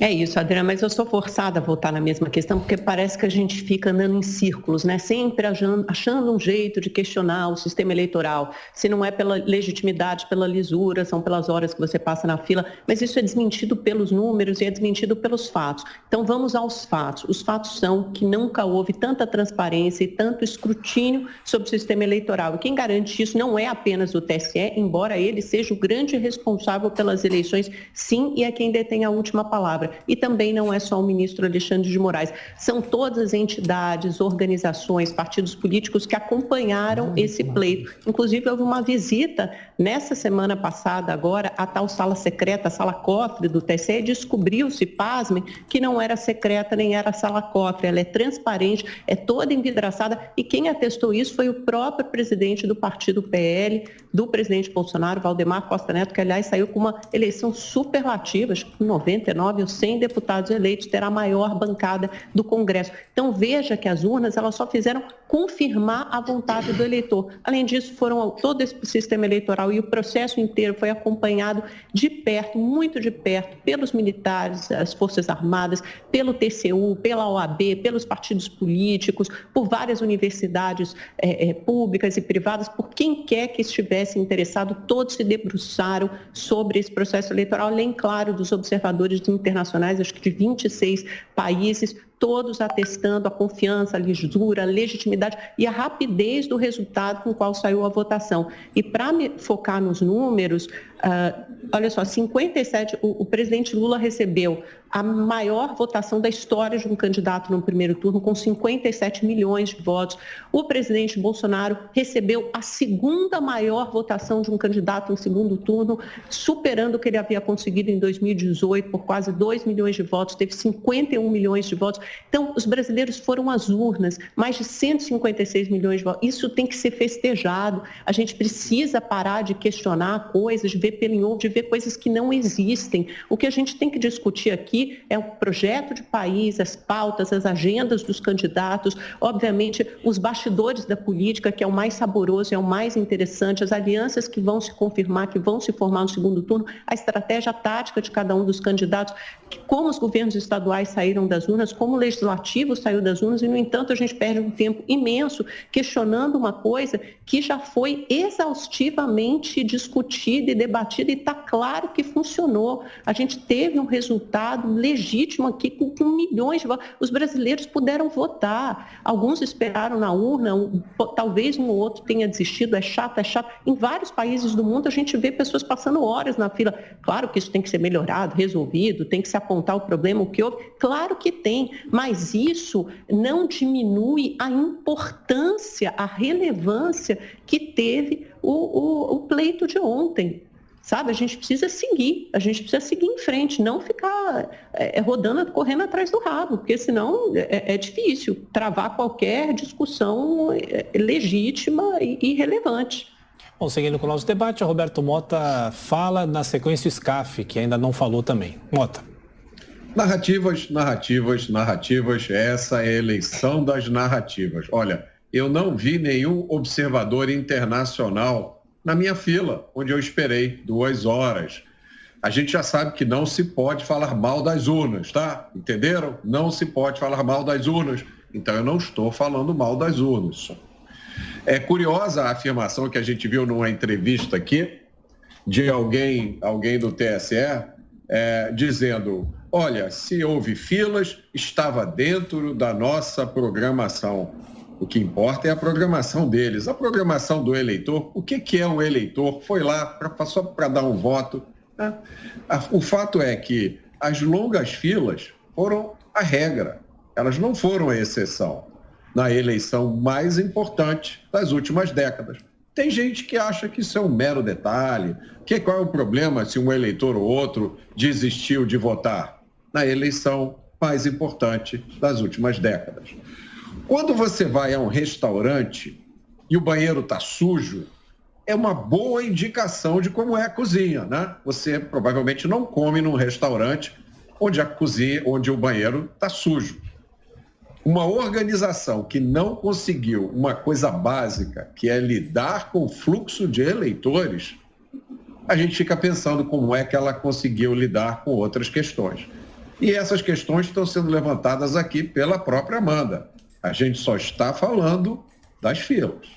É isso, Adriana, mas eu sou forçada a voltar na mesma questão, porque parece que a gente fica andando em círculos, né? Sempre achando um jeito de questionar o sistema eleitoral. Se não é pela legitimidade, pela lisura, são pelas horas que você passa na fila, mas isso é desmentido pelos números e é desmentido pelos fatos. Então vamos aos fatos. Os fatos são que nunca houve tanta transparência e tanto escrutínio sobre o sistema eleitoral. E quem garante isso não é apenas o TSE, embora ele seja o grande responsável pelas eleições, sim, e é quem detém a última palavra. E também não é só o ministro Alexandre de Moraes, são todas as entidades, organizações, partidos políticos que acompanharam esse pleito. Inclusive, houve uma visita nessa semana passada, agora, à tal sala secreta, a sala cofre do TSE, e descobriu-se, pasmem, que não era secreta nem era sala cofre, ela é transparente, é toda envidraçada, e quem atestou isso foi o próprio presidente do partido PL, do presidente Bolsonaro, Valdemar Costa Neto, que, aliás, saiu com uma eleição superlativa, acho que com 99 ou 100 deputados eleitos, terá a maior bancada do Congresso. Então, veja que as urnas, elas só fizeram confirmar a vontade do eleitor. Além disso, todo esse sistema eleitoral e o processo inteiro foi acompanhado de perto, muito de perto, pelos militares, as Forças Armadas, pelo TCU, pela OAB, pelos partidos políticos, por várias universidades públicas e privadas, por quem quer que estivesse interessado, todos se debruçaram sobre esse processo eleitoral, além, claro, dos observadores internacionais, acho que de 26 países, todos atestando a confiança, a lisura, a legitimidade e a rapidez do resultado com o qual saiu a votação. E para me focar nos números, olha só, 57, o presidente Lula recebeu a maior votação da história de um candidato no primeiro turno, com 57 milhões de votos. O presidente Bolsonaro recebeu a segunda maior votação de um candidato no segundo turno, superando o que ele havia conseguido em 2018 por quase 2 milhões de votos, teve 51 milhões de votos. Então, os brasileiros foram às urnas, mais de 156 milhões de votos. Isso tem que ser festejado. A gente precisa parar de questionar coisas, de ver pelo em ovo, de ver coisas que não existem. O que a gente tem que discutir aqui é o projeto de país, as pautas, as agendas dos candidatos, obviamente os bastidores da política, que é o mais saboroso, é o mais interessante, as alianças que vão se confirmar, que vão se formar no segundo turno, a estratégia tática de cada um dos candidatos, como os governos estaduais saíram das urnas, como o legislativo saiu das urnas, e, no entanto, a gente perde um tempo imenso questionando uma coisa que já foi exaustivamente discutida e debatida, e está claro que funcionou. A gente teve um resultado legítimo aqui com milhões de votos. Os brasileiros puderam votar. Alguns esperaram na urna, talvez um ou outro tenha desistido, é chato, é chato. Em vários países do mundo a gente vê pessoas passando horas na fila. Claro que isso tem que ser melhorado, resolvido, tem que se apontar o problema, o que houve. Claro que tem, mas isso não diminui a importância, a relevância que teve o pleito de ontem. Sabe, a gente precisa seguir em frente, não ficar rodando, correndo atrás do rabo, porque senão é difícil travar qualquer discussão legítima e relevante. Bom, seguindo com o nosso debate, a Roberto Mota fala na sequência o SCAF, que ainda não falou também. Mota. Narrativas, essa é a eleição das narrativas. Olha, eu não vi nenhum observador internacional na minha fila, onde eu esperei 2 horas. A gente já sabe que não se pode falar mal das urnas, tá? Entenderam? Não se pode falar mal das urnas. Então, eu não estou falando mal das urnas. É curiosa a afirmação que a gente viu numa entrevista aqui de alguém do TSE, dizendo, olha, se houve filas, estava dentro da nossa programação. O que importa é a programação deles. A programação do eleitor, o que é um eleitor? Foi lá só para dar um voto. Né? O fato é que as longas filas foram a regra. Elas não foram a exceção na eleição mais importante das últimas décadas. Tem gente que acha que isso é um mero detalhe. Qual é o problema se um eleitor ou outro desistiu de votar? Na eleição mais importante das últimas décadas. Quando você vai a um restaurante e o banheiro está sujo, é uma boa indicação de como é a cozinha, né? Você provavelmente não come num restaurante onde o banheiro está sujo. Uma organização que não conseguiu uma coisa básica, que é lidar com o fluxo de eleitores, a gente fica pensando como é que ela conseguiu lidar com outras questões. E essas questões estão sendo levantadas aqui pela própria Amanda. A gente só está falando das filas.